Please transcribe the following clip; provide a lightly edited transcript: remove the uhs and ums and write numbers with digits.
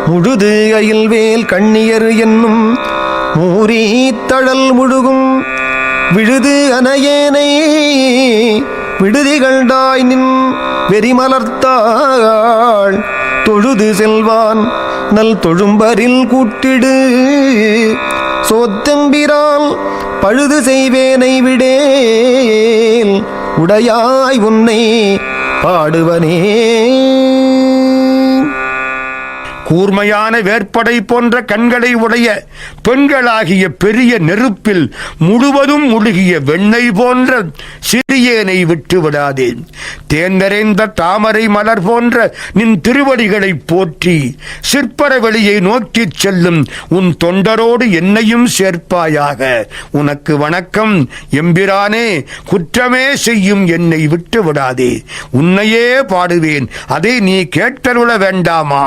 முழுது அயில்வேல் கண்ணியர் என்னும் மூரி தழல் முழுகும் விழுது அனையேனை விடுதிகள்டாய் நின் வெறிமலர்த்தாள் தொழுது செல்வான் நல் தொழும்பரில் கூட்டிடு சோத்தெம்பிரால் பழுது செய்வேனை விடேல் உடையாய் உன்னை பாடுவனே. கூர்மையான வேற்படை போன்ற கண்களை உடைய பெண்களாகிய பெரிய நெருப்பில் முழுவதும் முழுகிய வெண்ணெய் போன்ற சிறியேனை விட்டு விடாதே. தேன் நிறைந்த தாமரை மலர் போன்ற நின் திருவடிகளை போற்றி சிற்பர வெளியை நோக்கிச் செல்லும் உன் தொண்டரோடு என்னையும் சேர்ப்பாயாக. உனக்கு வணக்கம் எம்பிரானே. குற்றமே செய்யும் என்னை விட்டு விடாதே. உன்னையே பாடுவேன், அதை நீ கேட்டருள வேண்டாமா?